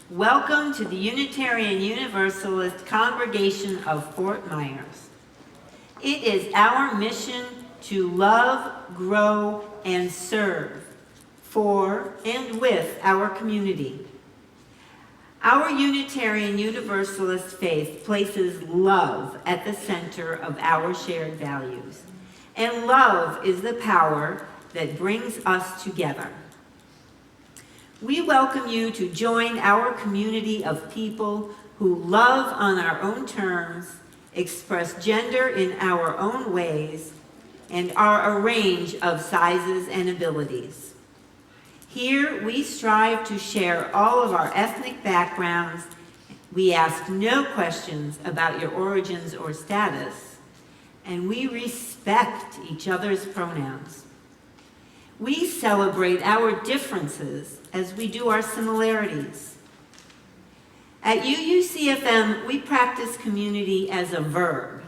Welcome to the Unitarian Universalist Congregation of Fort Myers. It is our mission to love, grow, and serve for and with our community. Our Unitarian Universalist faith places love at the center of our shared values, and love is the power that brings us together. We welcome you to join our community of people who love on our own terms, express gender in our own ways, and are a range of sizes and abilities. Here, we strive to share all of our ethnic backgrounds. We ask no questions about your origins or status, and we respect each other's pronouns. We celebrate our differences as we do our similarities. At UUCFM, we practice community as a verb.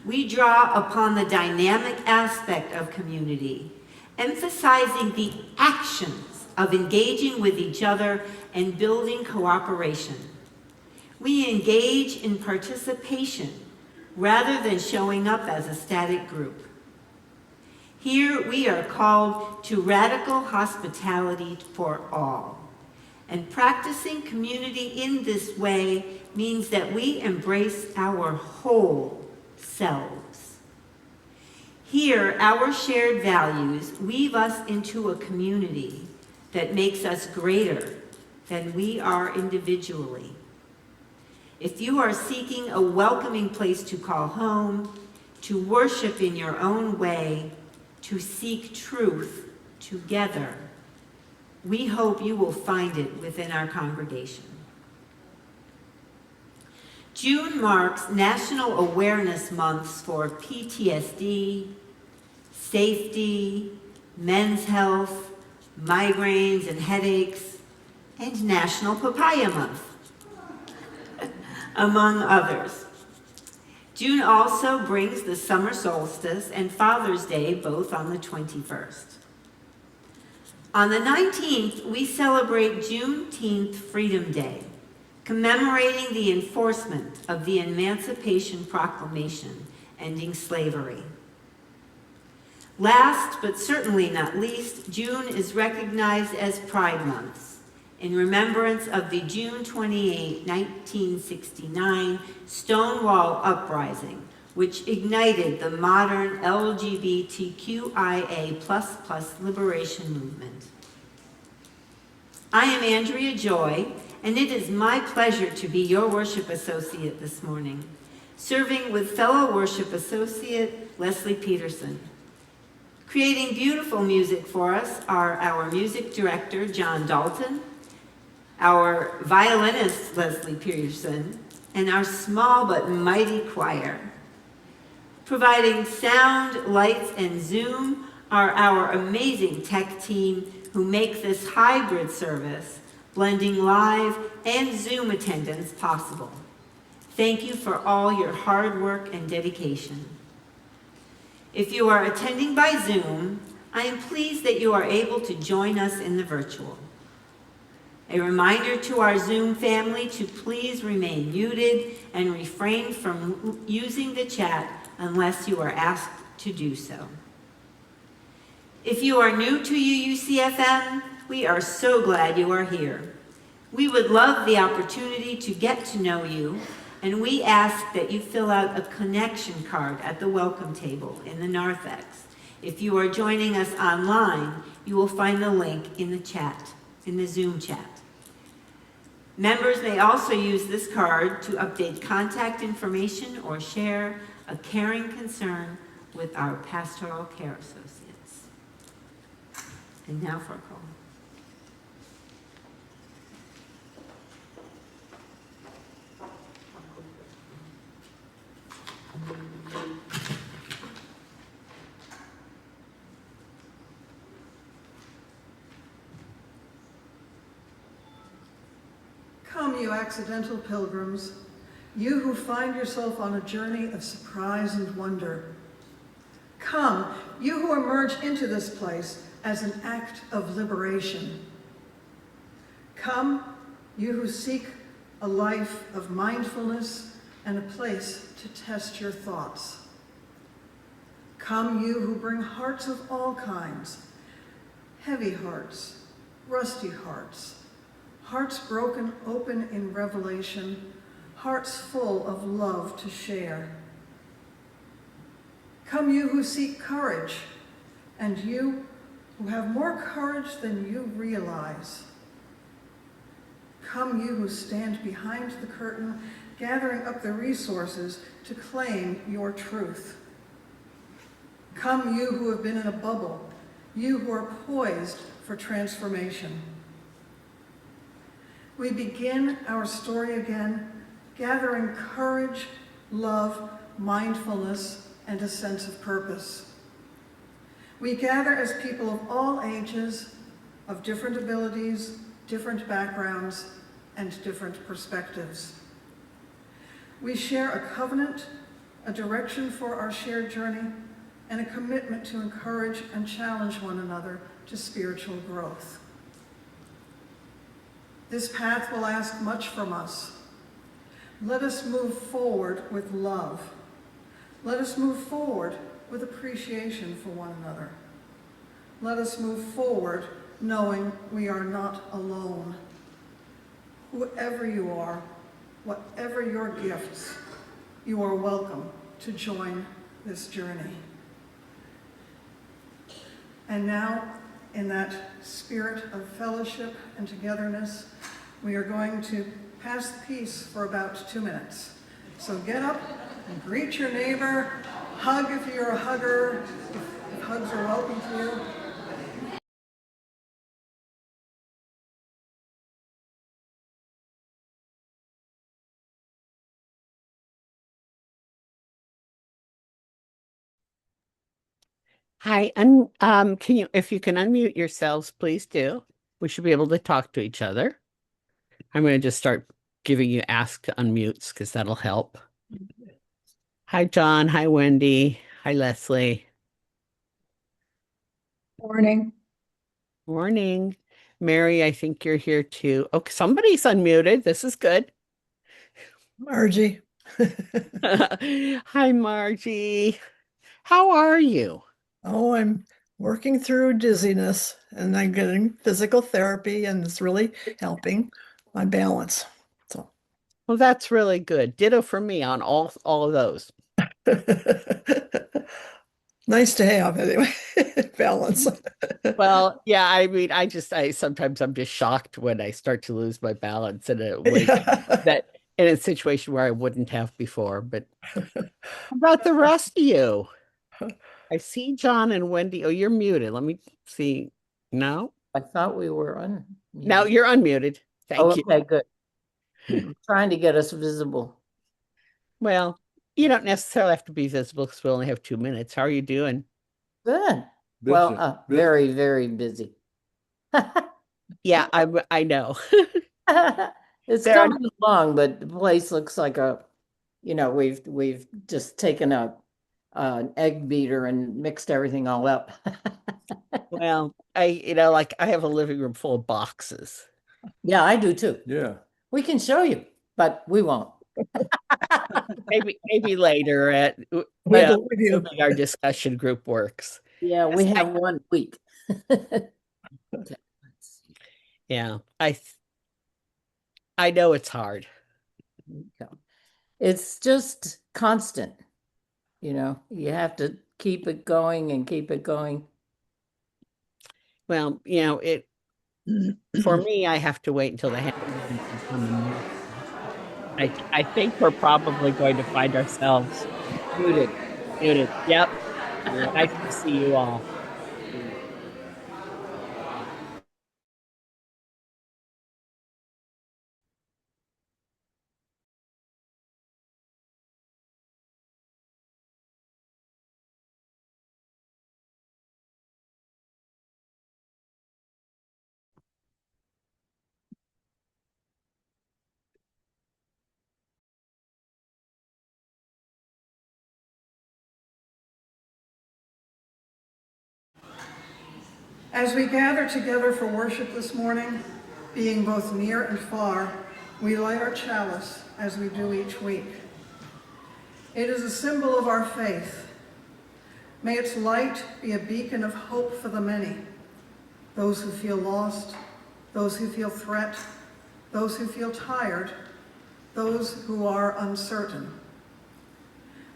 We draw upon the dynamic aspect of community, emphasizing the actions of engaging with each other and building cooperation. We engage in participation rather than showing up as a static group. Here we are called to radical hospitality for all. And practicing community in this way means that we embrace our whole selves. Here, our shared values weave us into a community that makes us greater than we are individually. If you are seeking a welcoming place to call home, to worship in your own way, to seek truth together, we hope you will find it within our congregation. June marks National Awareness Months for PTSD, safety, men's health, migraines and headaches, and National Papaya Month, among others. June also brings the summer solstice and Father's Day, both on the 21st. On the 19th, we celebrate Juneteenth Freedom Day, commemorating the enforcement of the Emancipation Proclamation ending slavery. Last, but certainly not least, June is recognized as Pride Month, in remembrance of the June 28, 1969 Stonewall Uprising, which ignited the modern LGBTQIA++ liberation movement. I am Andrea Joy, and it is my pleasure to be your worship associate this morning, serving with fellow worship associate Lesley Peterson. Creating beautiful music for us are our music director, Dalton, our violinist, Lesley Peterson, and our small but mighty choir. Providing sound, lights, and Zoom are our amazing tech team who make this hybrid service, blending live and Zoom attendance possible. Thank you for all your hard work and dedication. If you are attending by Zoom, I am pleased that you are able to join us in the virtual. A reminder to our Zoom family to please remain muted and refrain from using the chat unless you are asked to do so. If you are new to UUCFM, we are so glad you are here. We would love the opportunity to get to know you, and we ask that you fill out a connection card at the welcome table in the narthex If you are joining us online, you will find the link in the chat, in the Zoom chat. Members may also use this card to update contact information or share a caring concern with our pastoral care associates. And now for a call. Come, you accidental pilgrims, you who find yourself on a journey of surprise and wonder. Come, you who emerge into this place as an act of liberation. Come, you who seek a life of mindfulness and a place to test your thoughts. Come, you who bring hearts of all kinds, heavy hearts, rusty hearts, hearts broken open in revelation, hearts full of love to share. Come, you who seek courage, and you who have more courage than you realize. Come, you who stand behind the curtain, gathering up the resources to claim your truth. Come, you who have been in a bubble, you who are poised for transformation. We begin our story again, gathering courage, love, mindfulness, and a sense of purpose. We gather as people of all ages, of different abilities, different backgrounds, and different perspectives. We share a covenant, a direction for our shared journey, and a commitment to encourage and challenge one another to spiritual growth. This path will ask much from us. Let us move forward with love. Let us move forward with appreciation for one another. Let us move forward knowing we are not alone. Whoever you are, whatever your gifts, you are welcome to join this journey. And now, in that spirit of fellowship and togetherness, we are going to pass the peace for about 2 minutes. So get up and greet your neighbor, hug if you're a hugger, if hugs are welcome to you. Hi, can you, if you can unmute yourselves, please do. We should be able to talk to each other. I'm going to just start giving you ask to unmutes because that'll help. Hi, John. Hi, Wendy. Hi, Lesley. Morning. Morning. Mary, I think you're here too. Okay, somebody's unmuted. This is good. Margie. Hi, Margie. How are you? Oh, I'm working through dizziness and I'm getting physical therapy and it's really helping my balance. So Well, that's really good. Ditto for me on all of those. nice to have anyway, balance. Well, yeah, I mean, I sometimes I'm just shocked when I start to lose my balance in a way that in a situation where I wouldn't have before. But how about the rest of you? I see John and Wendy. Oh, you're muted. Let me see. No, I thought we were unmuted. now you're unmuted. Thank you. Okay, good. I'm trying to get us visible. Well, you don't necessarily have to be visible because we only have 2 minutes. How are you doing? Good. Well, very, very busy. Yeah, I know. It's There are- coming along, but the place looks like we've just taken an egg beater and mixed everything all up. Well, I have a living room full of boxes. Yeah, I do too. Yeah. We can show you, but we won't. Maybe later at Yeah. With you. our discussion group works. Yeah, we have 1 week. Okay, let's see. Yeah, I know it's hard. It's just constant, you have to keep it going and keep it going? Well, for me, I have to wait until the handmaidens come and move. I think we're probably going to find ourselves Muted. muted. Yep. Nice to see you all. As we gather together for worship this morning, being both near and far, we light our chalice as we do each week. It is a symbol of our faith. May its light be a beacon of hope for the many, those who feel lost, those who feel threat, those who feel tired, those who are uncertain.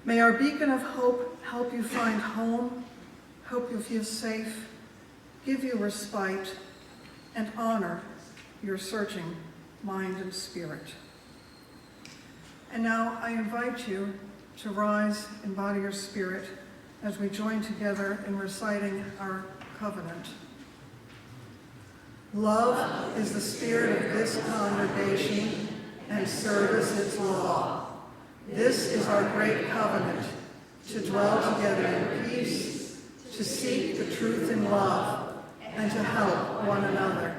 May our beacon of hope help you find home, help you feel safe, give you respite, and honor your searching mind and spirit. And now I invite you to rise in body or spirit as we join together in reciting our covenant. Love is the spirit of this congregation, and service its law. This is our great covenant, to dwell together in peace, to seek the truth in love, and to help one another.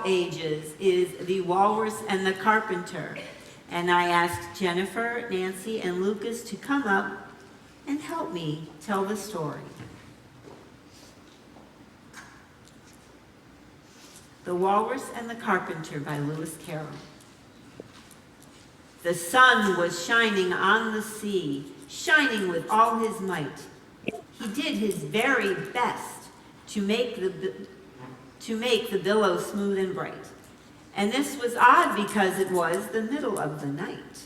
Ages is The Walrus and the Carpenter. And I asked Jennifer, Nancy, and Lucas to come up and help me tell the story. The Walrus and the Carpenter by Lewis Carroll. The sun was shining on the sea, shining with all his might. He did his very best to make the billow smooth and bright. And this was odd because it was the middle of the night.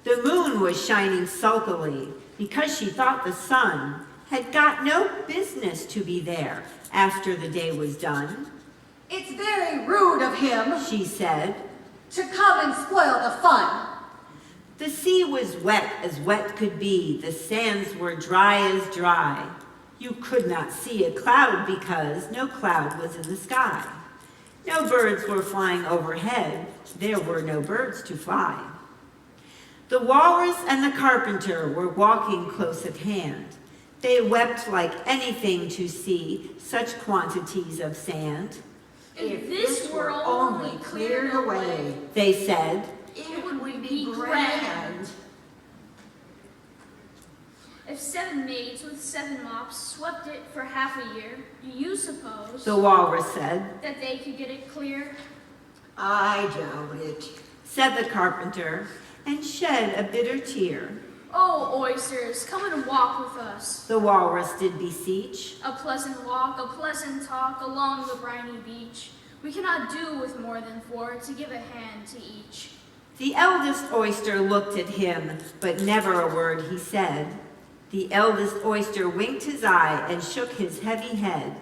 The moon was shining sulkily because she thought the sun had got no business to be there after the day was done. "It's very rude of him," she said, "to come and spoil the fun." The sea was wet as wet could be. The sands were dry as dry. You could not see a cloud because no cloud was in the sky. No birds were flying overhead. There were no birds to fly. The walrus and the carpenter were walking close at hand. They wept like anything to see such quantities of sand. If this were only cleared away, They said, it would be grand. If 7 maids with 7 mops swept it for half a year, do you suppose the walrus said. that they could get it clear? I doubt it. Said the carpenter, and shed a bitter tear. Oh, oysters, come and walk with us. The walrus did beseech. A pleasant walk, a pleasant talk along the briny beach. We cannot do with more than 4 to give a hand to each. The eldest oyster looked at him, but never a word he said. The eldest oyster winked his eye and shook his heavy head,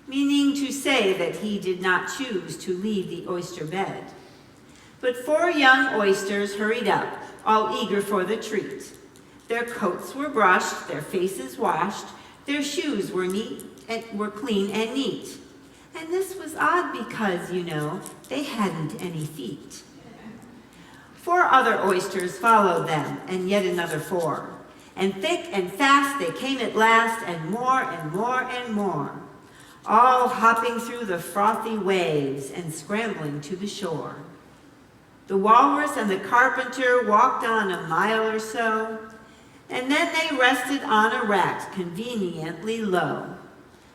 meaning to say that he did not choose to leave the oyster bed. But 4 young oysters hurried up, all eager for the treat. Their coats were brushed, their faces washed, their shoes were clean and neat. And this was odd because, you know, they hadn't any feet. 4 other oysters followed them, and yet another 4. And thick and fast they came at last, and more and more and more, all hopping through the frothy waves and scrambling to the shore. The walrus and the carpenter walked on a mile or so, and then they rested on a rack conveniently low,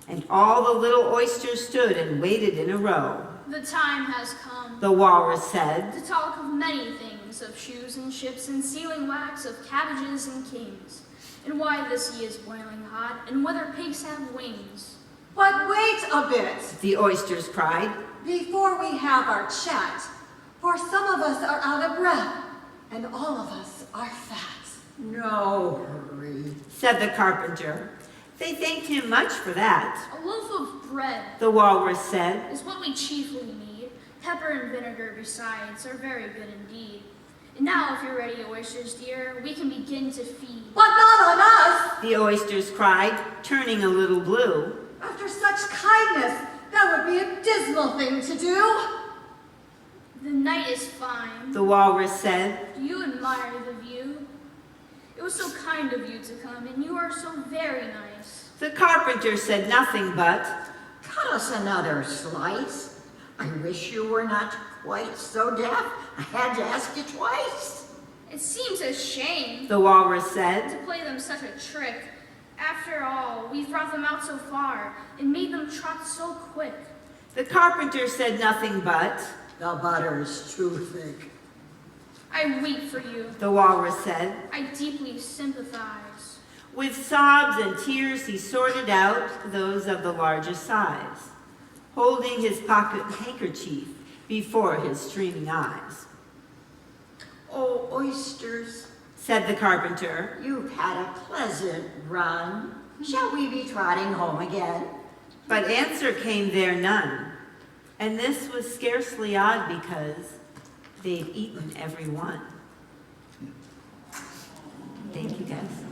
and all the little oysters stood and waited in a row. The time has come, The walrus said, to talk of many things, of shoes and ships and sealing wax, of cabbages and kings, and why the sea is boiling hot, and whether pigs have wings. But wait a bit the oysters cried. before we have our chat, for some of us are out of breath, and all of us are fat. No hurry. Said the carpenter. They thanked him much for that. A loaf of bread The walrus said, is what we chiefly need. Pepper and vinegar besides are very good indeed. And now, if you're ready, oysters dear, we can begin to feed. But not on us! the oysters cried, turning a little blue. After such kindness, that would be a dismal thing to do. The night is fine. The walrus said, Do you admire the view? It was so kind of you to come, and you are so very nice. the carpenter said nothing but, Cut us another slice. I wish you were not quite so deaf. I had to ask you twice. It seems a shame the walrus said. to play them such a trick. After all, we've brought them out so far and made them trot so quick. The carpenter said nothing but, The butter's too thick. I weep for you. the walrus said. I deeply sympathize. With sobs and tears he sorted out those of the largest size, holding his pocket handkerchief before his streaming eyes. Oh, oysters, Said the carpenter. you've had a pleasant run. Shall we be trotting home again? But answer came there none, and this was scarcely odd because they'd eaten every one. Thank you, guys.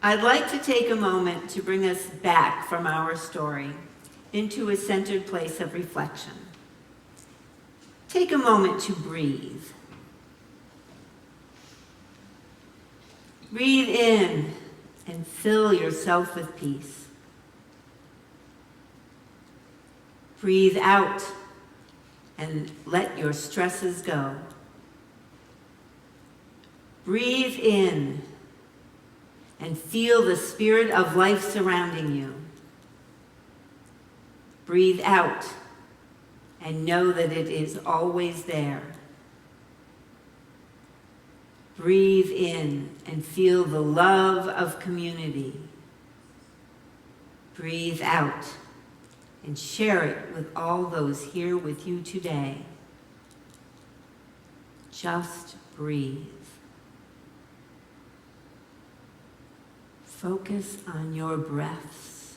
I'd like to take a moment to bring us back from our story into a centered place of reflection. Take a moment to breathe. Breathe in and fill yourself with peace. Breathe out and let your stresses go. Breathe in and feel the spirit of life surrounding you. Breathe out and know that it is always there. Breathe in and feel the love of community. Breathe out and share it with all those here with you today. Just breathe. Focus on your breaths.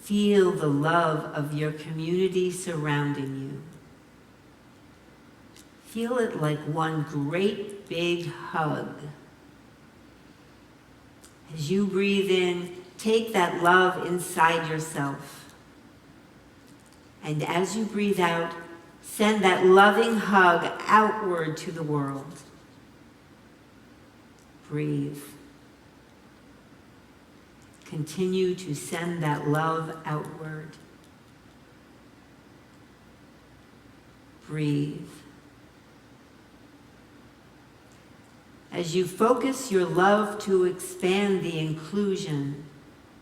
Feel the love of your community surrounding you. Feel it like one great big hug. As you breathe in, take that love inside yourself. And as you breathe out, send that loving hug outward to the world. Breathe. Continue to send that love outward. Breathe. As you focus your love to expand the inclusion,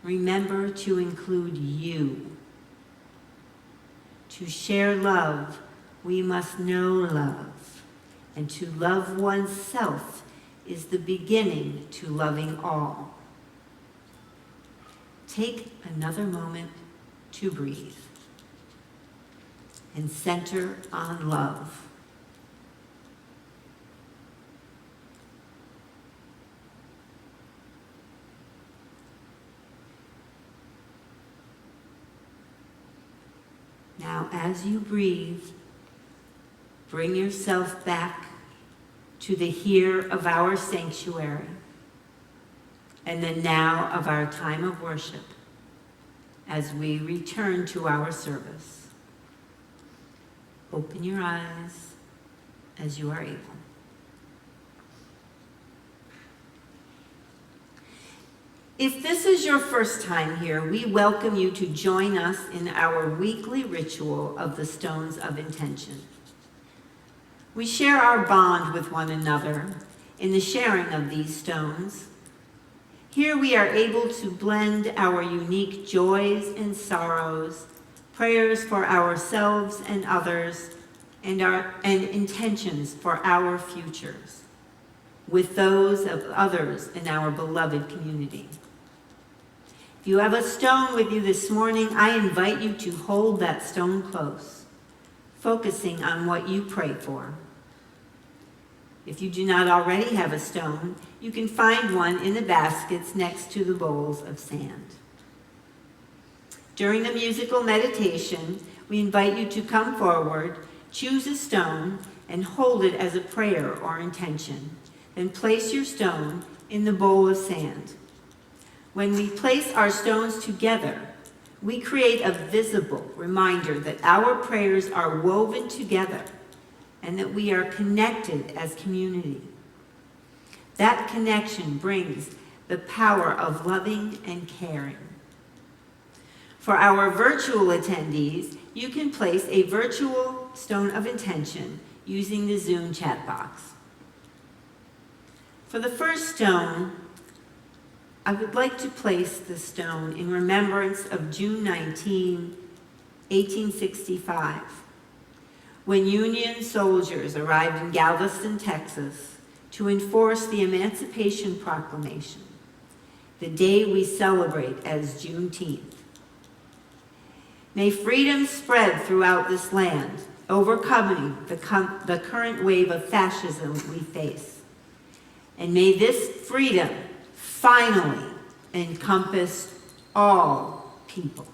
remember to include you. To share love, we must know love. And to love oneself is the beginning to loving all. Take another moment to breathe and center on love. Now, as you breathe, bring yourself back to the here of our sanctuary and the now of our time of worship as we return to our service. Open your eyes as you are able. If this is your first time here, we welcome you to join us in our weekly ritual of the Stones of Intention. We share our bond with one another in the sharing of these stones. Here we are able to blend our unique joys and sorrows, prayers for ourselves and others, and intentions for our futures, with those of others in our beloved community. If you have a stone with you this morning, I invite you to hold that stone close, focusing on what you pray for. If you do not already have a stone, you can find one in the baskets next to the bowls of sand. During the musical meditation, we invite you to come forward, choose a stone, and hold it as a prayer or intention. Then place your stone in the bowl of sand. When we place our stones together, we create a visible reminder that our prayers are woven together and that we are connected as community. That connection brings the power of loving and caring. For our virtual attendees, you can place a virtual stone of intention using the Zoom chat box. For the first stone, I would like to place the stone in remembrance of June 19, 1865, when Union soldiers arrived in Galveston, Texas, to enforce the Emancipation Proclamation, the day we celebrate as Juneteenth. May freedom spread throughout this land, overcoming the current wave of fascism we face. And may this freedom finally encompass all people.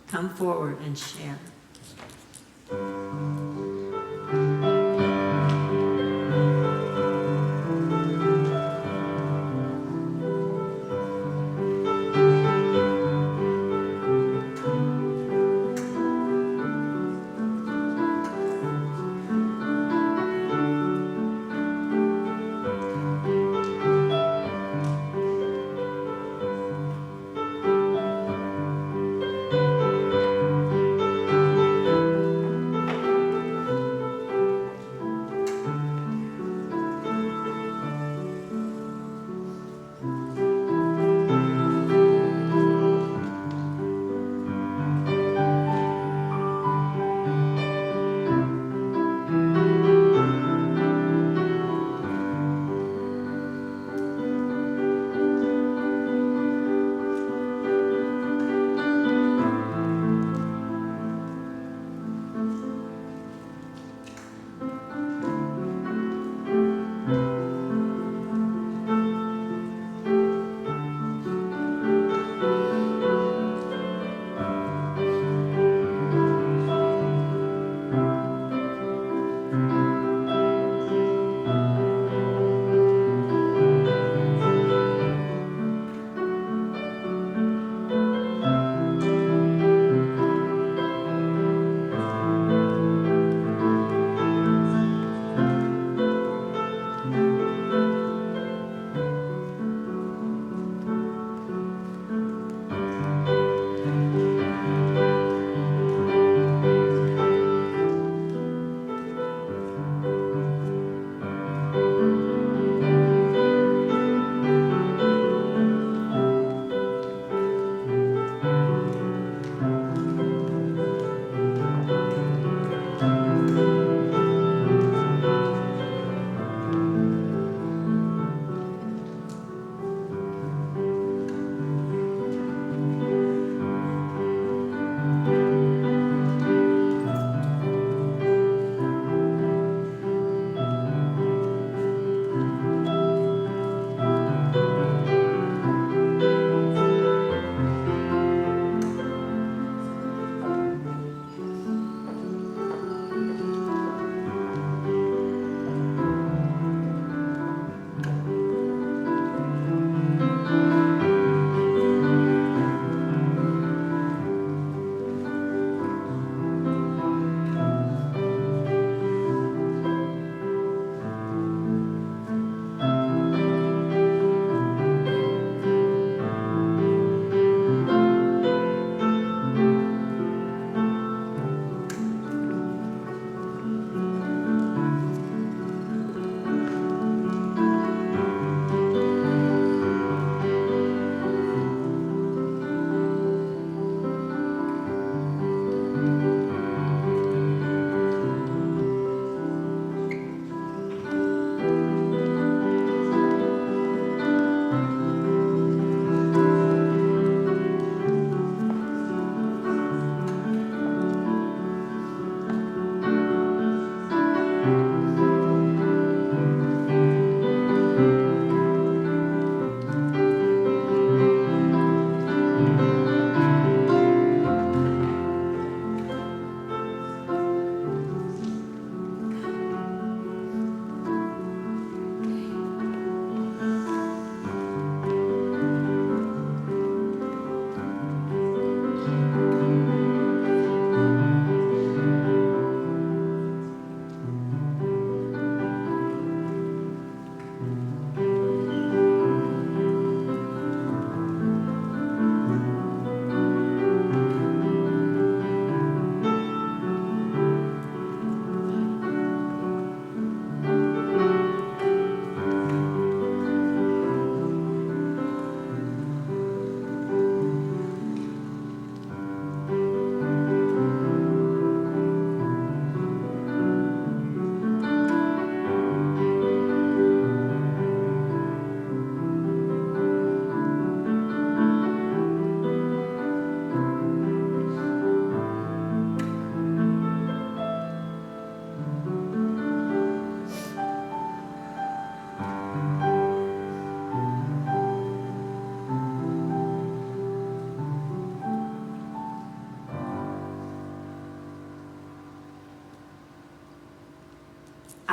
Come forward and share.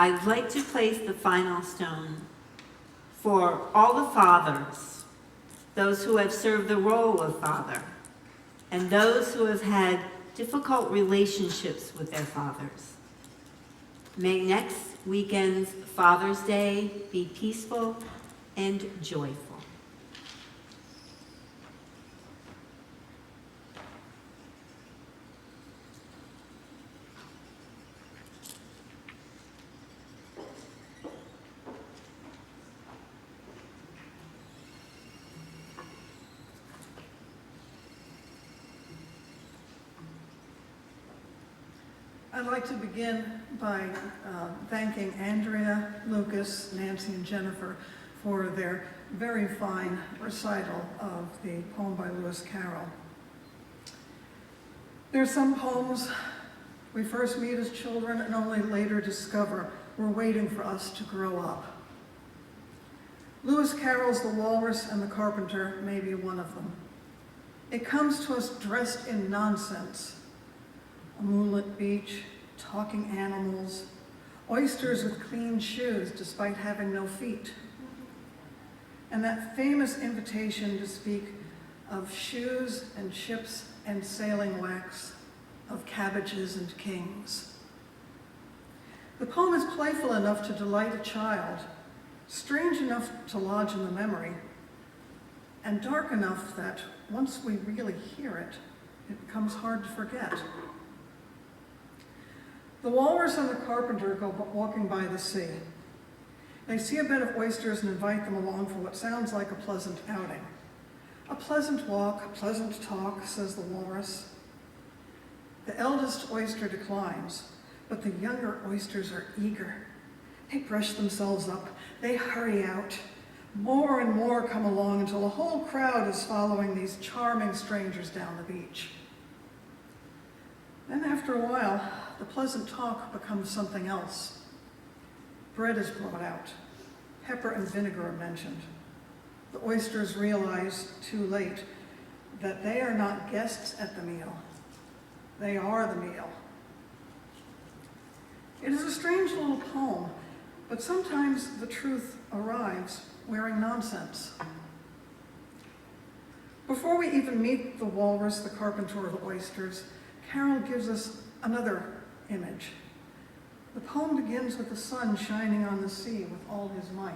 I'd like to place the final stone for all the fathers, those who have served the role of father, and those who have had difficult relationships with their fathers. May next weekend's Father's Day be peaceful and joyful. I'd like to begin by thanking Andrea, Lucas, Nancy, and Jennifer for their very fine recital of the poem by Lewis Carroll. There are some poems we first meet as children and only later discover were waiting for us to grow up. Lewis Carroll's The Walrus and the Carpenter may be one of them. It comes to us dressed in nonsense. A moonlit beach, talking animals, oysters with clean shoes despite having no feet. And that famous invitation to speak of shoes and ships and sailing wax, of cabbages and kings. The poem is playful enough to delight a child, strange enough to lodge in the memory, and dark enough that once we really hear it, it becomes hard to forget. The walrus and the carpenter go walking by the sea. They see a bed of oysters and invite them along for what sounds like a pleasant outing. A pleasant walk, a pleasant talk, says the walrus. The eldest oyster declines, but the younger oysters are eager. They brush themselves up, they hurry out. More and more come along until a whole crowd is following these charming strangers down the beach. Then after a while, the pleasant talk becomes something else. Bread is brought out. Pepper and vinegar are mentioned. The oysters realize too late that they are not guests at the meal. They are the meal. It is a strange little poem, but sometimes the truth arrives wearing nonsense. Before we even meet the walrus, the carpenter, or the oysters, Carroll gives us another image. The poem begins with the sun shining on the sea with all his might,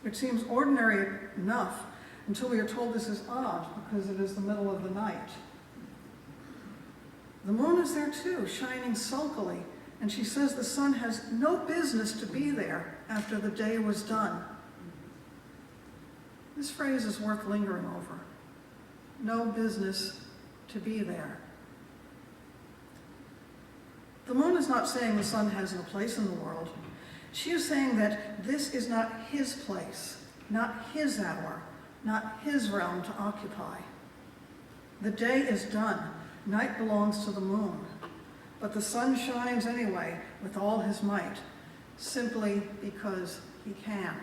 which seems ordinary enough until we are told this is odd because it is the middle of the night. The moon is there too, shining sulkily, and she says the sun has no business to be there after the day was done. This phrase is worth lingering over. No business to be there. The moon is not saying the sun has no place in the world. She is saying that this is not his place, not his hour, not his realm to occupy. The day is done. Night belongs to the moon. But the sun shines anyway with all his might, simply because he can.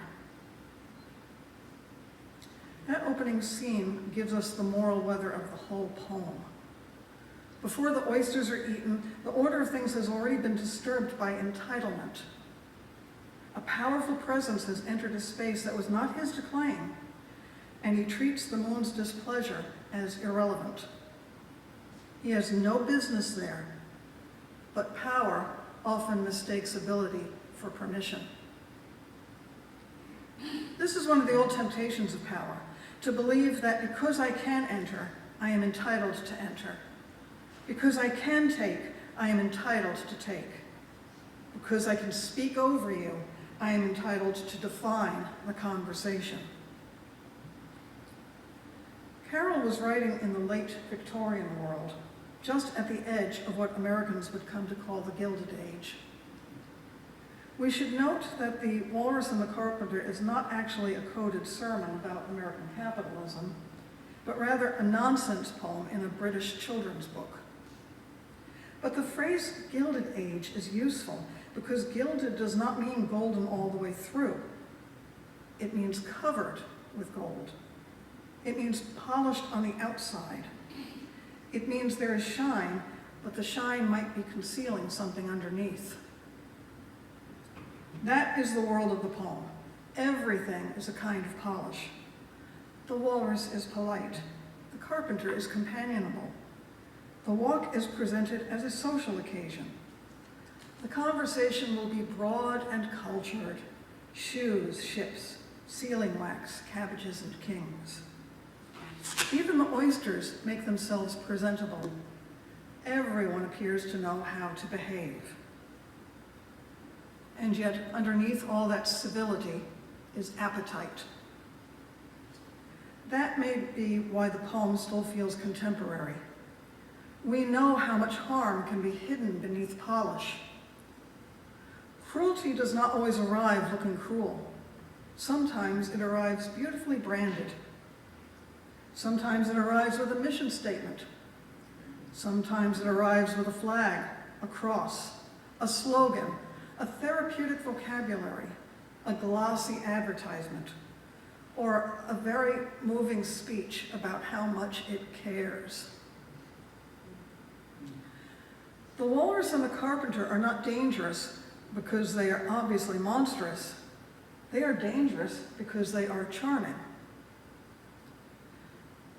That opening scene gives us the moral weather of the whole poem. Before the oysters are eaten, the order of things has already been disturbed by entitlement. A powerful presence has entered a space that was not his to claim, and he treats the moon's displeasure as irrelevant. He has no business there, but power often mistakes ability for permission. This is one of the old temptations of power, to believe that because I can enter, I am entitled to enter. Because I can take, I am entitled to take. Because I can speak over you, I am entitled to define the conversation. Carroll was writing in the late Victorian world, just at the edge of what Americans would come to call the Gilded Age. We should note that The Walrus and the Carpenter is not actually a coded sermon about American capitalism, but rather a nonsense poem in a British children's book. But the phrase Gilded Age is useful because gilded does not mean golden all the way through. It means covered with gold. It means polished on the outside. It means there is shine, but the shine might be concealing something underneath. That is the world of the poem. Everything is a kind of polish. The walrus is polite. The carpenter is companionable. The walk is presented as a social occasion. The conversation will be broad and cultured. Shoes, ships, sealing wax, cabbages, and kings. Even the oysters make themselves presentable. Everyone appears to know how to behave. And yet, underneath all that civility is appetite. That may be why the poem still feels contemporary. We know how much harm can be hidden beneath polish. Cruelty does not always arrive looking cruel. Sometimes it arrives beautifully branded. Sometimes it arrives with a mission statement. Sometimes it arrives with a flag, a cross, a slogan, a therapeutic vocabulary, a glossy advertisement, or a very moving speech about how much it cares. The walrus and the carpenter are not dangerous because they are obviously monstrous. They are dangerous because they are charming.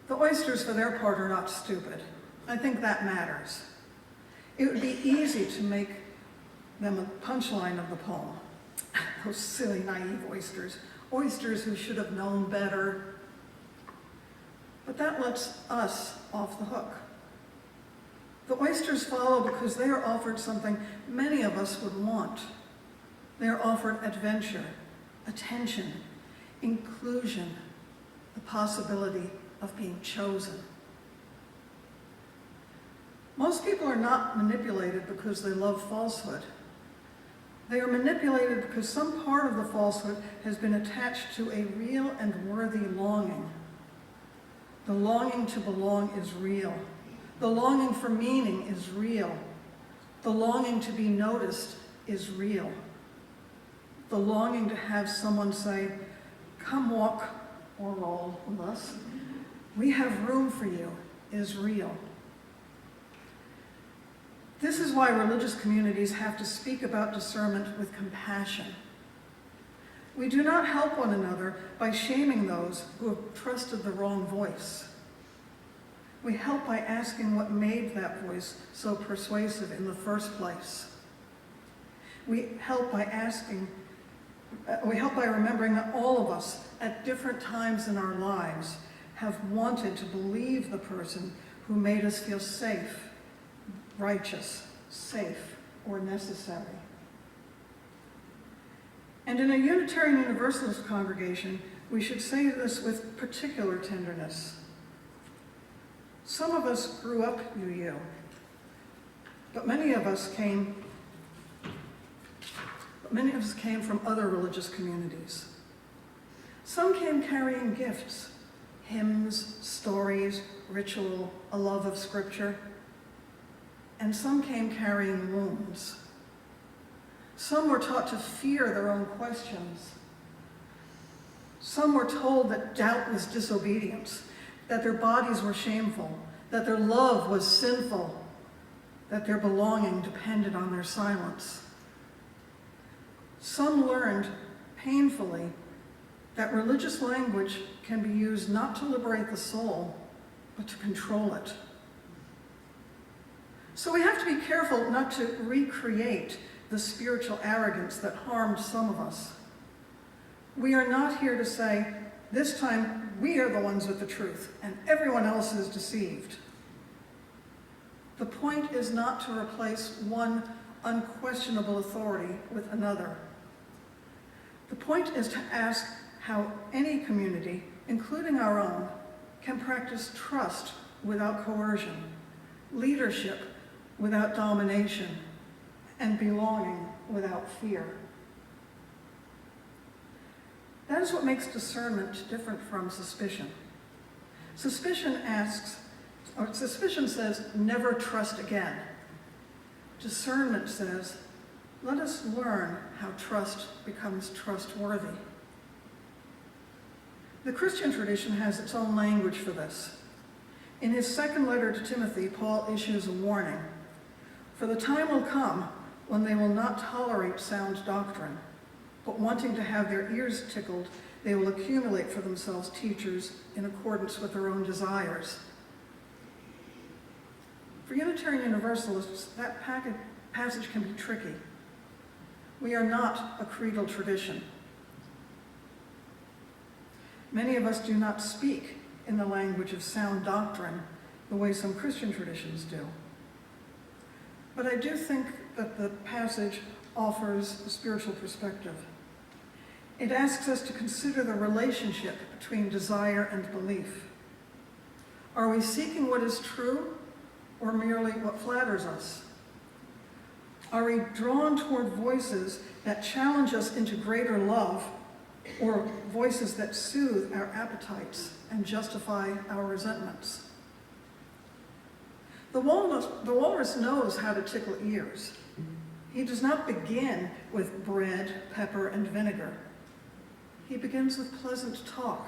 The oysters, for their part, are not stupid. I think that matters. It would be easy to make them a punchline of the poem. Those silly, naive oysters. Oysters who should have known better. But that lets us off the hook. The oysters follow because they are offered something many of us would want. They are offered adventure, attention, inclusion, the possibility of being chosen. Most people are not manipulated because they love falsehood. They are manipulated because some part of the falsehood has been attached to a real and worthy longing. The longing to belong is real. The longing for meaning is real. The longing to be noticed is real. The longing to have someone say, "Come walk or roll with us. We have room for you," is real. This is why religious communities have to speak about discernment with compassion. We do not help one another by shaming those who have trusted the wrong voice. We help by asking what made that voice so persuasive in the first place. We help by remembering that all of us, at different times in our lives, have wanted to believe the person who made us feel safe, righteous, safe, or necessary. And in a Unitarian Universalist congregation, we should say this with particular tenderness. Some of us grew up UU, but many of us came from other religious communities. Some came carrying gifts, hymns, stories, ritual, a love of scripture, and some came carrying wounds. Some were taught to fear their own questions. Some were told that doubt was disobedience, that their bodies were shameful, that their love was sinful, that their belonging depended on their silence. Some learned painfully that religious language can be used not to liberate the soul, but to control it. So we have to be careful not to recreate the spiritual arrogance that harmed some of us. We are not here to say, this time we are the ones with the truth and everyone else is deceived. The point is not to replace one unquestionable authority with another. The point is to ask how any community, including our own, can practice trust without coercion, leadership without domination, and belonging without fear. That is what makes discernment different from suspicion. Suspicion says, never trust again. Discernment says, let us learn how trust becomes trustworthy. The Christian tradition has its own language for this. In his second letter to Timothy, Paul issues a warning. For the time will come when they will not tolerate sound doctrine, but wanting to have their ears tickled, they will accumulate for themselves teachers in accordance with their own desires. For Unitarian Universalists, that passage can be tricky. We are not a creedal tradition. Many of us do not speak in the language of sound doctrine the way some Christian traditions do. But I do think that the passage offers a spiritual perspective. It asks us to consider the relationship between desire and belief. Are we seeking what is true or merely what flatters us? Are we drawn toward voices that challenge us into greater love or voices that soothe our appetites and justify our resentments? The walrus knows how to tickle ears. He does not begin with bread, pepper, and vinegar. He begins with pleasant talk.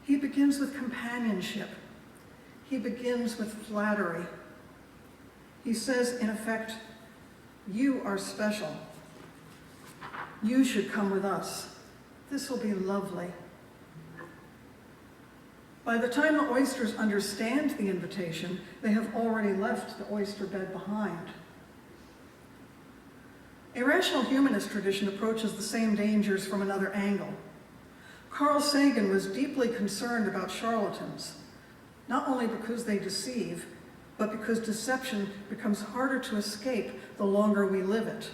He begins with companionship. He begins with flattery. He says, in effect, "You are special. You should come with us. This will be lovely." By the time the oysters understand the invitation, they have already left the oyster bed behind. A rational humanist tradition approaches the same dangers from another angle. Carl Sagan was deeply concerned about charlatans, not only because they deceive, but because deception becomes harder to escape the longer we live it.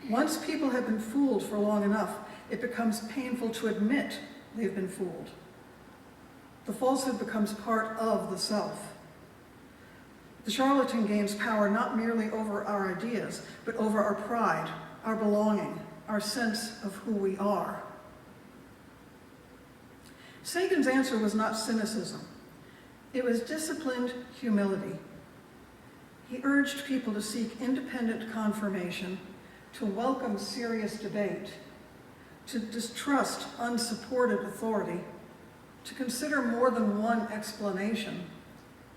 Once people have been fooled for long enough, it becomes painful to admit they've been fooled. The falsehood becomes part of the self. The charlatan gains power not merely over our ideas, but over our pride, our belonging, our sense of who we are. Sagan's answer was not cynicism. It was disciplined humility. He urged people to seek independent confirmation, to welcome serious debate, to distrust unsupported authority, to consider more than one explanation,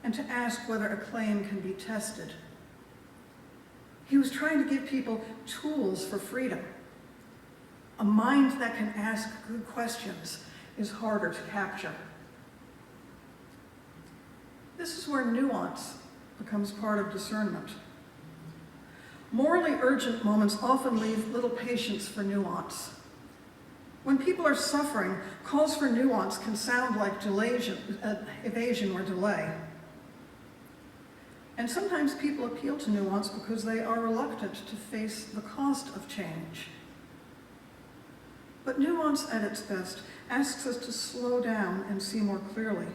and to ask whether a claim can be tested. He was trying to give people tools for freedom. A mind that can ask good questions is harder to capture. This is where nuance becomes part of discernment. Morally urgent moments often leave little patience for nuance. When people are suffering, calls for nuance can sound like evasion or delay. And sometimes people appeal to nuance because they are reluctant to face the cost of change. But nuance at its best asks us to slow down and see more clearly.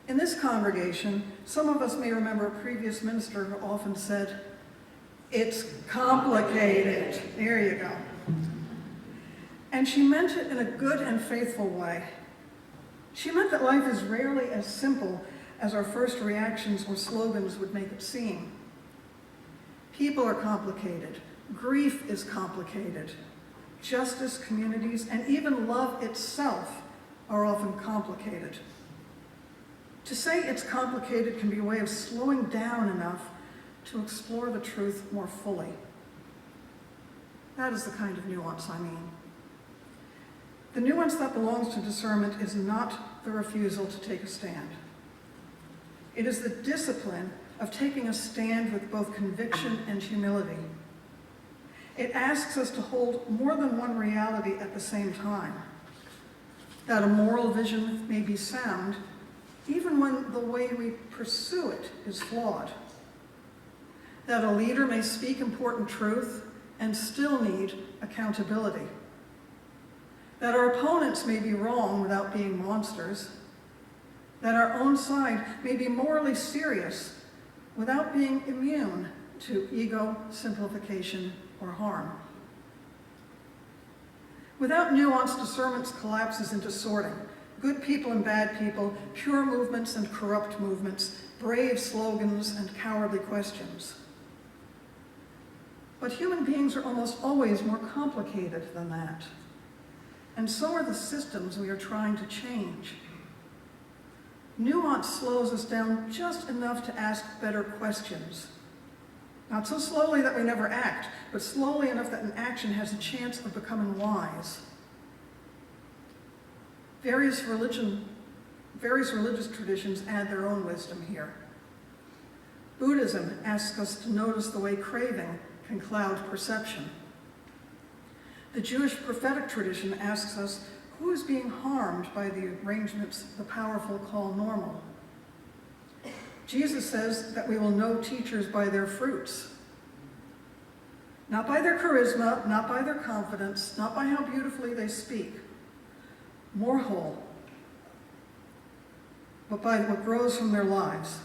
In this congregation, some of us may remember a previous minister who often said, "It's complicated." There you go. And she meant it in a good and faithful way. She meant that life is rarely as simple as our first reactions or slogans would make it seem. People are complicated. Grief is complicated. Justice, communities, and even love itself are often complicated. To say it's complicated can be a way of slowing down enough to explore the truth more fully. That is the kind of nuance I mean. The nuance that belongs to discernment is not the refusal to take a stand. It is the discipline of taking a stand with both conviction and humility. It asks us to hold more than one reality at the same time. That a moral vision may be sound, even when the way we pursue it is flawed. That a leader may speak important truth and still need accountability. That our opponents may be wrong without being monsters. That our own side may be morally serious without being immune to ego, simplification, or harm. Without nuance, discernment collapses into sorting. Good people and bad people, pure movements and corrupt movements, brave slogans and cowardly questions. But human beings are almost always more complicated than that. And so are the systems we are trying to change. Nuance slows us down just enough to ask better questions. Not so slowly that we never act, but slowly enough that an action has a chance of becoming wise. Various religious traditions add their own wisdom here. Buddhism asks us to notice the way craving can cloud perception. The Jewish prophetic tradition asks us who is being harmed by the arrangements the powerful call normal. Jesus says that we will know teachers by their fruits. Not by their charisma, not by their confidence, not by how beautifully they speak. More whole, but by what grows from their lives.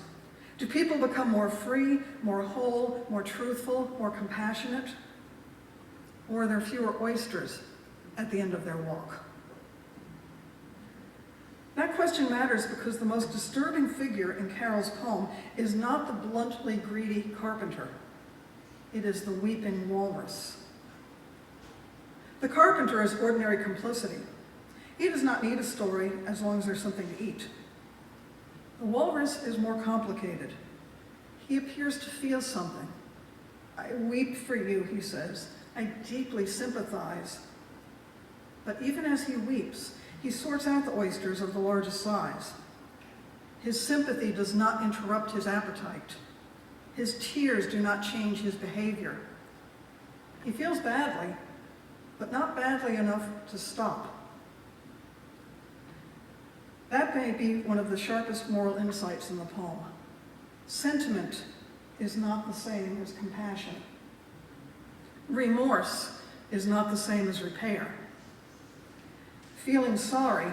Do people become more free, more whole, more truthful, more compassionate? Or are there fewer oysters at the end of their walk? That question matters because the most disturbing figure in Carol's poem is not the bluntly greedy carpenter. It is the weeping walrus. The carpenter is ordinary complicity. He does not need a story as long as there's something to eat. The walrus is more complicated. He appears to feel something. I weep for you, he says. I deeply sympathize. But even as he weeps, he sorts out the oysters of the largest size. His sympathy does not interrupt his appetite. His tears do not change his behavior. He feels badly, but not badly enough to stop. That may be one of the sharpest moral insights in the poem. Sentiment is not the same as compassion. Remorse is not the same as repair. Feeling sorry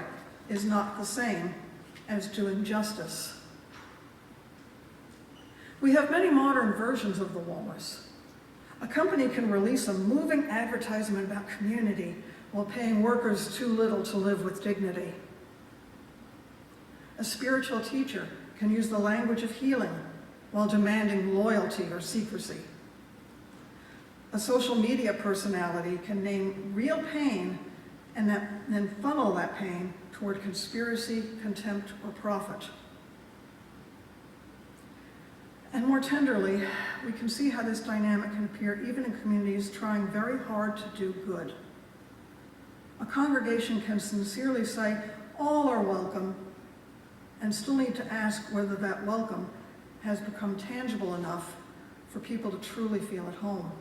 is not the same as doing justice. We have many modern versions of the walrus. A company can release a moving advertisement about community while paying workers too little to live with dignity. A spiritual teacher can use the language of healing while demanding loyalty or secrecy. A social media personality can name real pain and then funnel that pain toward conspiracy, contempt, or profit. And more tenderly, we can see how this dynamic can appear even in communities trying very hard to do good. A congregation can sincerely say, all are welcome, and still need to ask whether that welcome has become tangible enough for people to truly feel at home.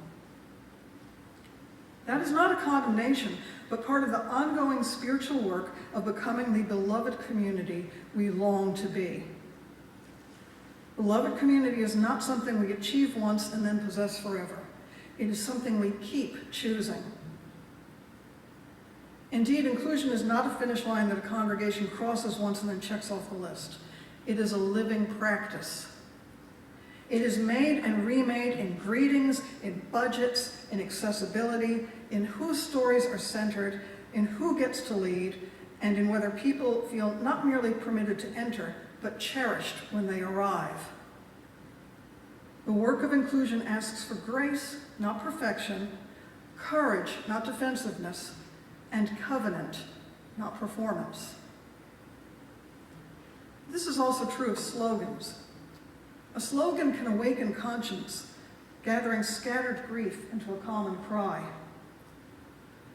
That is not a condemnation, but part of the ongoing spiritual work of becoming the beloved community we long to be. Beloved community is not something we achieve once and then possess forever. It is something we keep choosing. Indeed, inclusion is not a finish line that a congregation crosses once and then checks off the list. It is a living practice. It is made and remade in greetings, in budgets, in accessibility, in whose stories are centered, in who gets to lead, and in whether people feel not merely permitted to enter, but cherished when they arrive. The work of inclusion asks for grace, not perfection, courage, not defensiveness, and covenant, not performance. This is also true of slogans. A slogan can awaken conscience, gathering scattered grief into a common cry.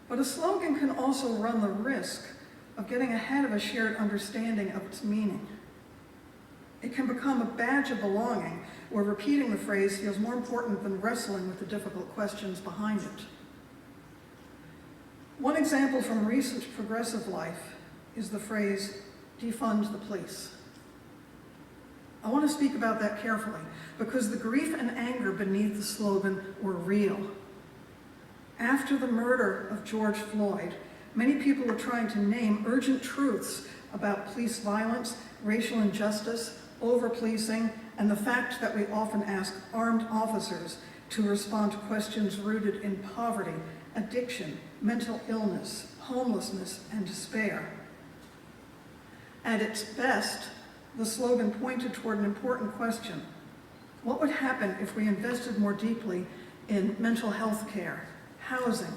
But a slogan can also run the risk of getting ahead of a shared understanding of its meaning. It can become a badge of belonging, where repeating the phrase feels more important than wrestling with the difficult questions behind it. One example from recent progressive life is the phrase, defund the police. I want to speak about that carefully, because the grief and anger beneath the slogan were real. After the murder of George Floyd, many people were trying to name urgent truths about police violence, racial injustice, over-policing, and the fact that we often ask armed officers to respond to questions rooted in poverty, addiction, mental illness, homelessness, and despair. At its best, the slogan pointed toward an important question. What would happen if we invested more deeply in mental health care, housing,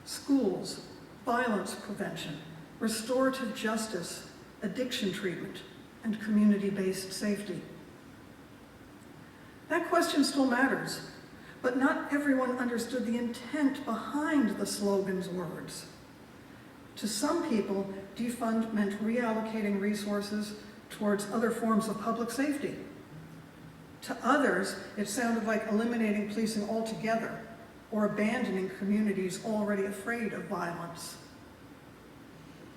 schools, violence prevention, restorative justice, addiction treatment, and community-based safety? That question still matters, But not everyone understood the intent behind the slogan's words. To some people, defund meant reallocating resources towards other forms of public safety. To others, it sounded like eliminating policing altogether or abandoning communities already afraid of violence.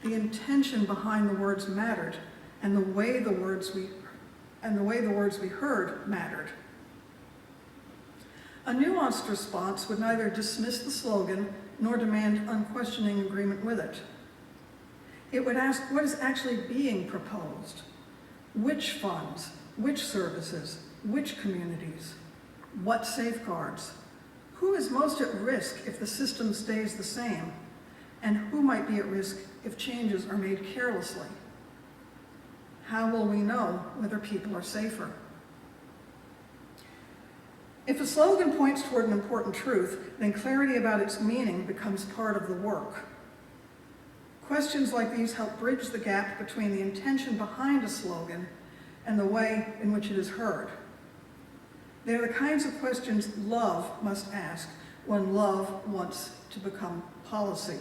The intention behind the words mattered, and the way the words we heard mattered. A nuanced response would neither dismiss the slogan nor demand unquestioning agreement with it. It would ask what is actually being proposed, which funds, which services, which communities, what safeguards, who is most at risk if the system stays the same, and who might be at risk if changes are made carelessly. How will we know whether people are safer? If a slogan points toward an important truth, then clarity about its meaning becomes part of the work. Questions like these help bridge the gap between the intention behind a slogan and the way in which it is heard. They are the kinds of questions love must ask when love wants to become policy.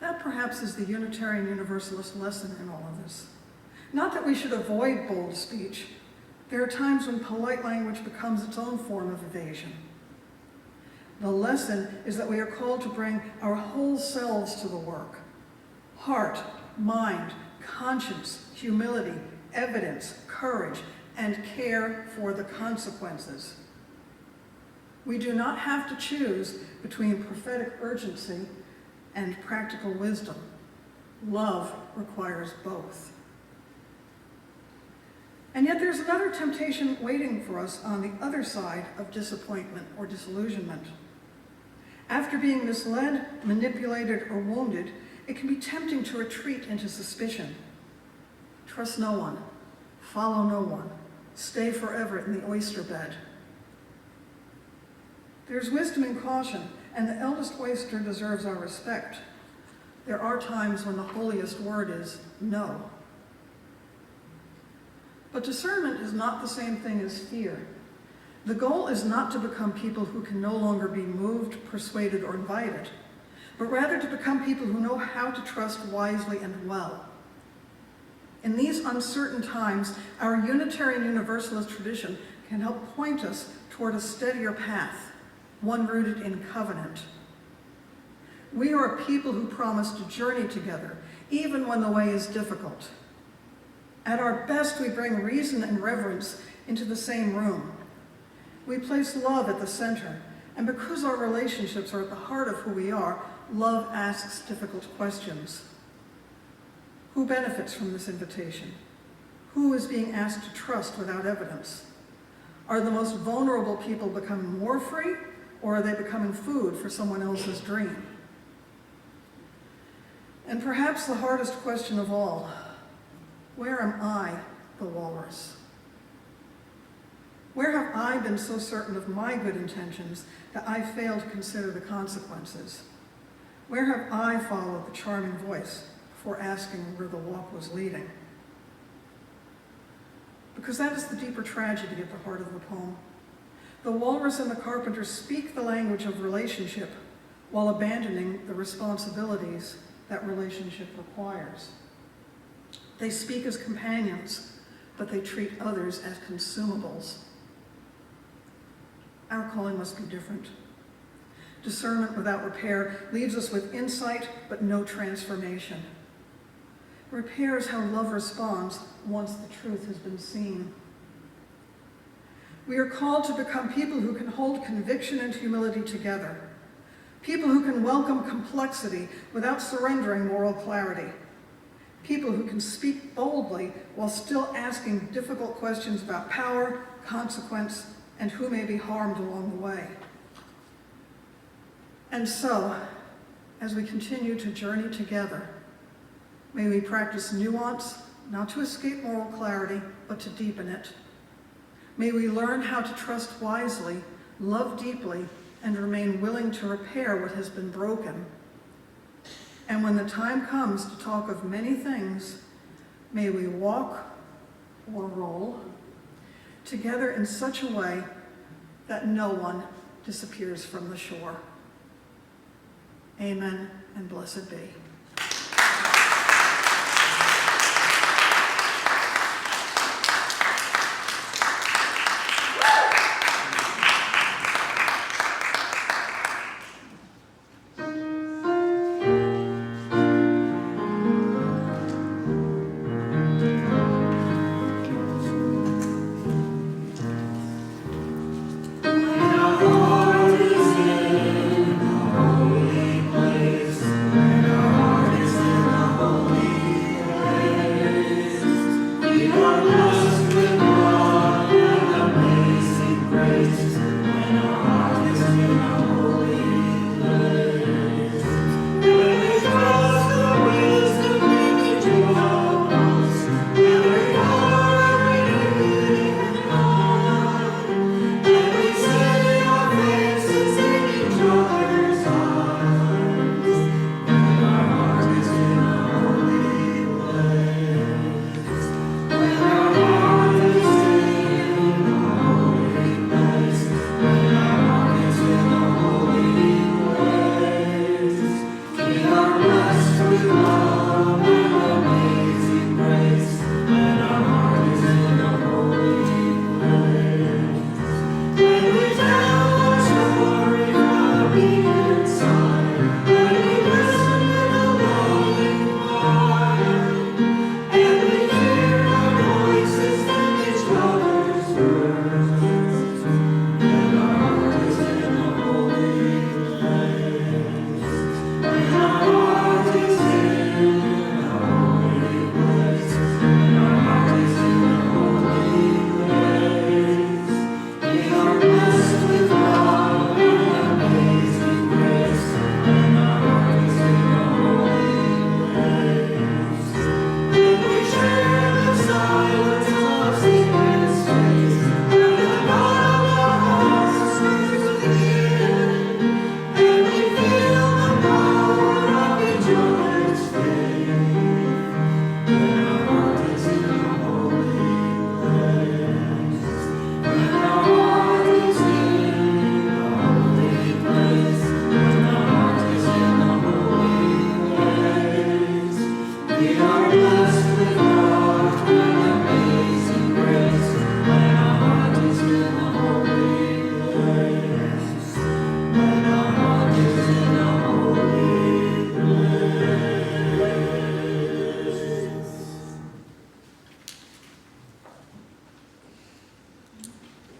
That perhaps is the Unitarian Universalist lesson in all of this. Not that we should avoid bold speech. There are times when polite language becomes its own form of evasion. The lesson is that we are called to bring our whole selves to the work. Heart, mind, conscience, humility, evidence, courage, and care for the consequences. We do not have to choose between prophetic urgency and practical wisdom. Love requires both. And yet there's another temptation waiting for us on the other side of disappointment or disillusionment. After being misled, manipulated, or wounded, it can be tempting to retreat into suspicion. Trust no one, follow no one, stay forever in the oyster bed. There's wisdom in caution, and the eldest oyster deserves our respect. There are times when the holiest word is no. But discernment is not the same thing as fear. The goal is not to become people who can no longer be moved, persuaded, or invited, but rather to become people who know how to trust wisely and well. In these uncertain times, our Unitarian Universalist tradition can help point us toward a steadier path, one rooted in covenant. We are a people who promise to journey together, even when the way is difficult. At our best, we bring reason and reverence into the same room. We place love at the center, and because our relationships are at the heart of who we are, love asks difficult questions. Who benefits from this invitation? Who is being asked to trust without evidence? Are the most vulnerable people becoming more free, or are they becoming food for someone else's dream? And perhaps the hardest question of all, where am I, the walrus? Where have I been so certain of my good intentions that I fail to consider the consequences? Where have I followed the charming voice before asking where the walk was leading? Because that is the deeper tragedy at the heart of the poem. The walrus and the carpenter speak the language of relationship while abandoning the responsibilities that relationship requires. They speak as companions, but they treat others as consumables. Our calling must be different. Discernment without repair leaves us with insight, but no transformation. Repair is how love responds once the truth has been seen. We are called to become people who can hold conviction and humility together, people who can welcome complexity without surrendering moral clarity, people who can speak boldly while still asking difficult questions about power, consequence, and who may be harmed along the way. And so, as we continue to journey together, may we practice nuance, not to escape moral clarity, but to deepen it. May we learn how to trust wisely, love deeply, and remain willing to repair what has been broken. And when the time comes to talk of many things, may we walk or roll together in such a way that no one disappears from the shore. Amen and blessed be.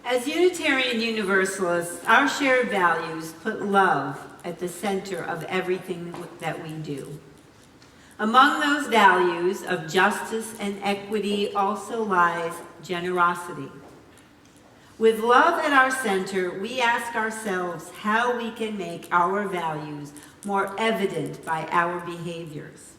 As Unitarian Universalists, our shared values put love at the center of everything that we do. Among those values of justice and equity also lies generosity. With love at our center, we ask ourselves how we can make our values more evident by our behaviors.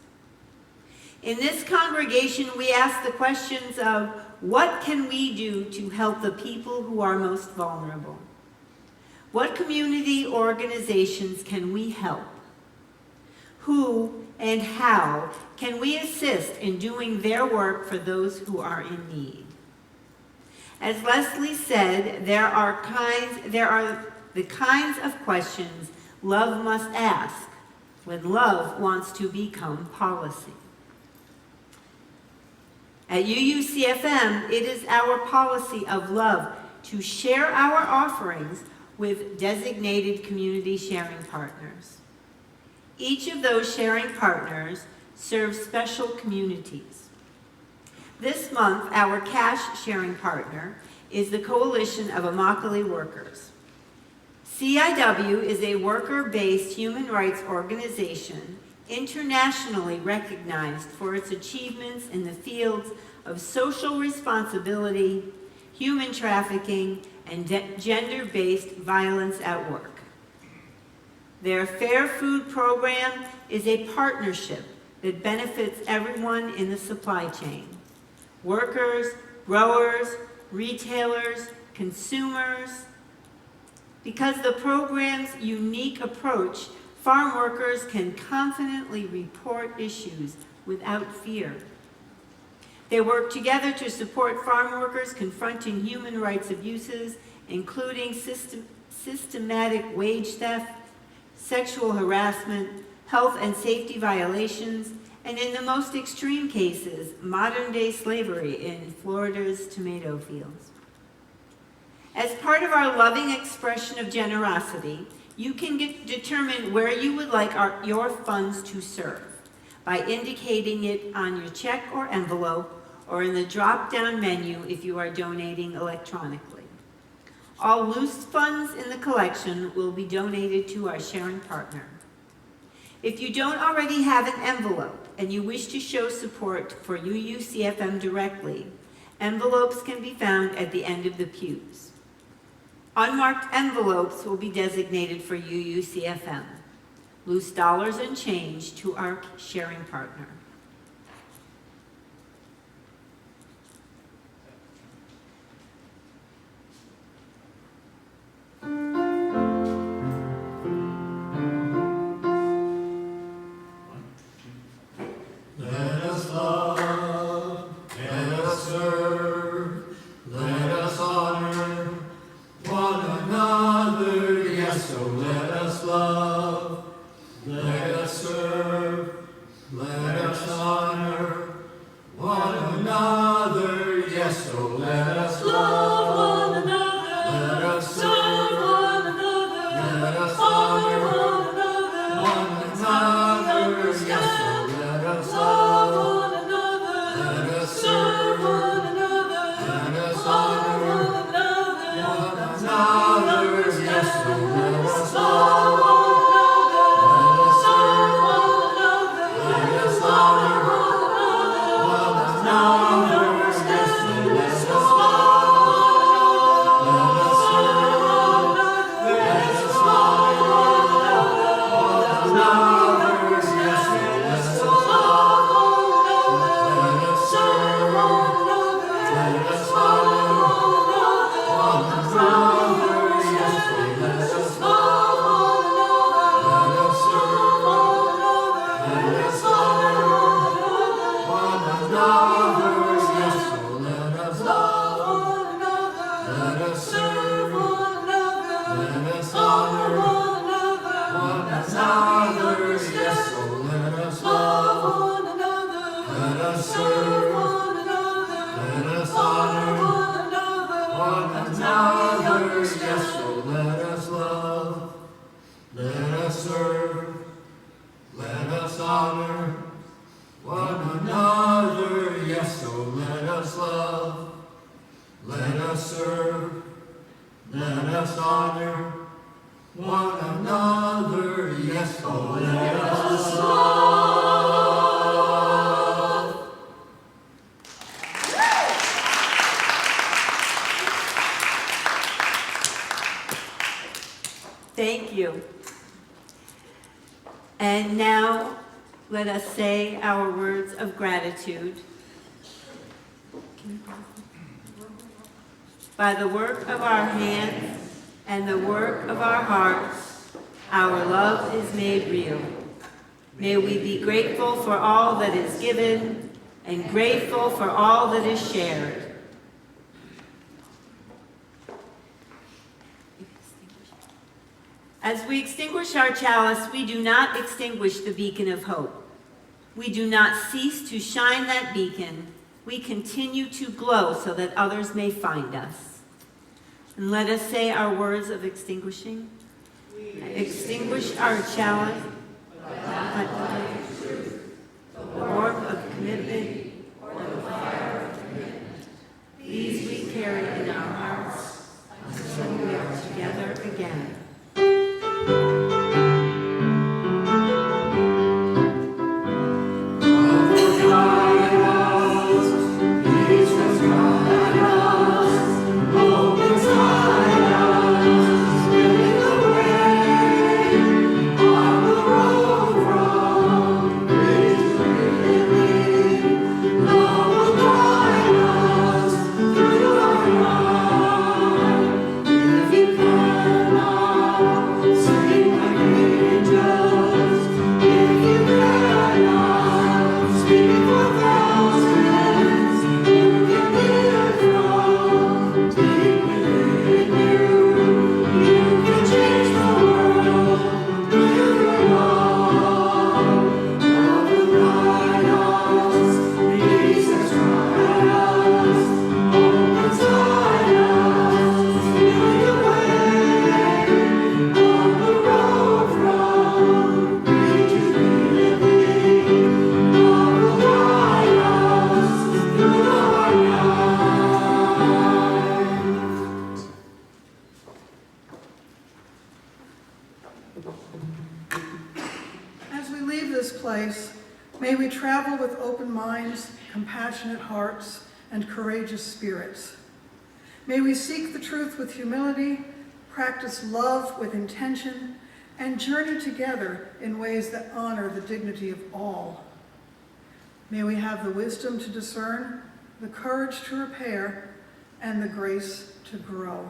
In this congregation, we ask the questions of what can we do to help the people who are most vulnerable? What community organizations can we help? Who and how can we assist in doing their work for those who are in need? As Lesley said, there are the kinds of questions love must ask when love wants to become policy. At UUCFM, it is our policy of love to share our offerings with designated community sharing partners. Each of those sharing partners serves special communities. This month, our cash sharing partner is the Coalition of Immokalee Workers. CIW is a worker-based human rights organization internationally recognized for its achievements in the fields of social responsibility, human trafficking, and gender-based violence at work. Their Fair Food program is a partnership that benefits everyone in the supply chain: workers, growers, retailers, consumers. Because the program's unique approach, farm workers can confidently report issues without fear. They work together to support farm workers confronting human rights abuses including systematic wage theft, sexual harassment, health and safety violations, and in the most extreme cases, modern-day slavery in Florida's tomato fields. As part of our loving expression of generosity, you can determine where you would like your funds to serve by indicating it on your check or envelope or in the drop-down menu if you are donating electronically. All loose funds in the collection will be donated to our sharing partner. If you don't already have an envelope and you wish to show support for UUCFM directly, envelopes can be found at the end of the pews. Unmarked envelopes will be designated for UUCFM. Loose dollars and change to our sharing partner. Let us love, let us serve, let us honor one another. Yes, so let us love, let us serve, let us honor one another. Yes, so let us love one another. Let us serve one another. Let us honor one another. Yes, so let us love one another. Let us serve one another. Let us honor one another. Yes, so let us love one another. Let us serve one another. Let us honor one another. Yes, so let us love. Let us serve one another. Let us honor one another. Yes, so let us love one another. Let us serve one another. Let us honor one another. Yes, so let us love one another. Let us serve one another. Let us honor one another. Yes, so let us love one another. Let us serve one another. Let us honor one another. Yes, so let us love one another. Let us serve one another. Let us honor one another. Yes, so let us love. Let us serve. Let us honor one another. Yes, so let us love. Let us serve. Let us honor one another. Yes, so let us love. Thank you. And now, let us say our words of gratitude. By the work of our hands and the work of our hearts, our love is made real. May we be grateful for all that is given and grateful for all that is shared. As we extinguish our chalice, we do not extinguish the beacon of hope. We do not cease to shine that beacon. We continue to glow so that others may find us. And let us say our words of extinguishing. Extinguish our chalice, the warmth of commitment, or the fire of commitment. These we carry in our hearts until we are together again. On the road from travel with open minds, compassionate hearts, and courageous spirits. May we seek the truth with humility, practice love with intention, and journey together in ways that honor the dignity of all. May we have the wisdom to discern, the courage to repair, and the grace to grow.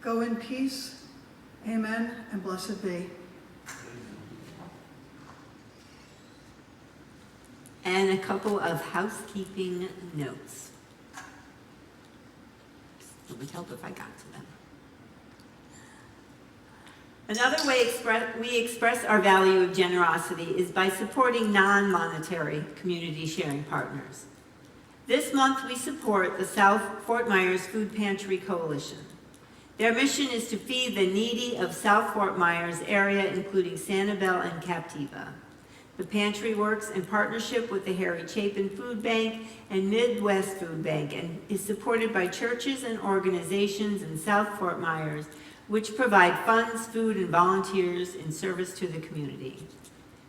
Go in peace. Amen, and blessed be. And a couple of housekeeping notes. It would help if I got to them. Another way we express our value of generosity is by supporting non-monetary community sharing partners. This month we support the South Fort Myers Food Pantry Coalition. Their mission is to feed the needy of South Fort Myers area, including Sanibel and Captiva. The pantry works in partnership with the Harry Chapin Food Bank and Midwest Food Bank and is supported by churches and organizations in South Fort Myers which provide funds, food, and volunteers in service to the community.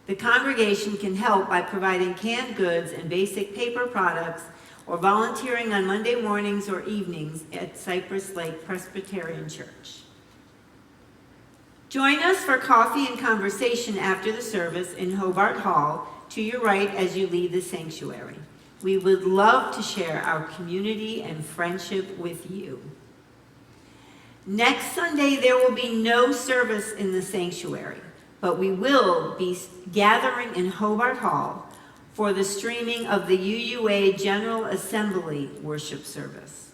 The congregation can help by providing canned goods and basic paper products or volunteering on Monday mornings or evenings at Cypress Lake Presbyterian Church. Join us for coffee and conversation after the service in Hobart Hall to your right as you leave the sanctuary. We would love to share our community and friendship with you. Next Sunday, there will be no service in the sanctuary, but we will be gathering in Hobart Hall for the streaming of the UUA General Assembly worship service.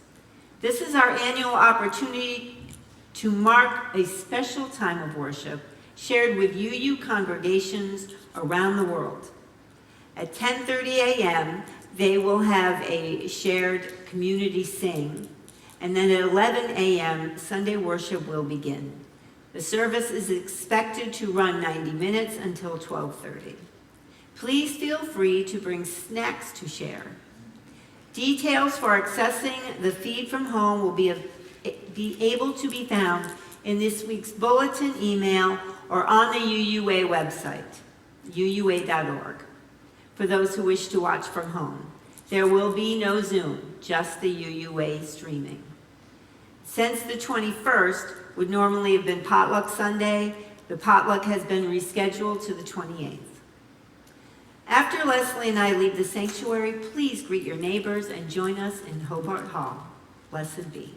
This is our annual opportunity to mark a special time of worship shared with UU congregations around the world. At 10:30 a.m., they will have a shared community sing, and then at 11 a.m., Sunday worship will begin. The service is expected to run 90 minutes until 12:30. Please feel free to bring snacks to share. Details for accessing the feed from home will be able to be found in this week's bulletin email or on the UUA website, uua.org, for those who wish to watch from home. There will be no Zoom, just the UUA streaming. Since the 21st would normally have been Potluck Sunday, the potluck has been rescheduled to the 28th. After Lesley and I leave the sanctuary, please greet your neighbors and join us in Hobart Hall. Blessed be.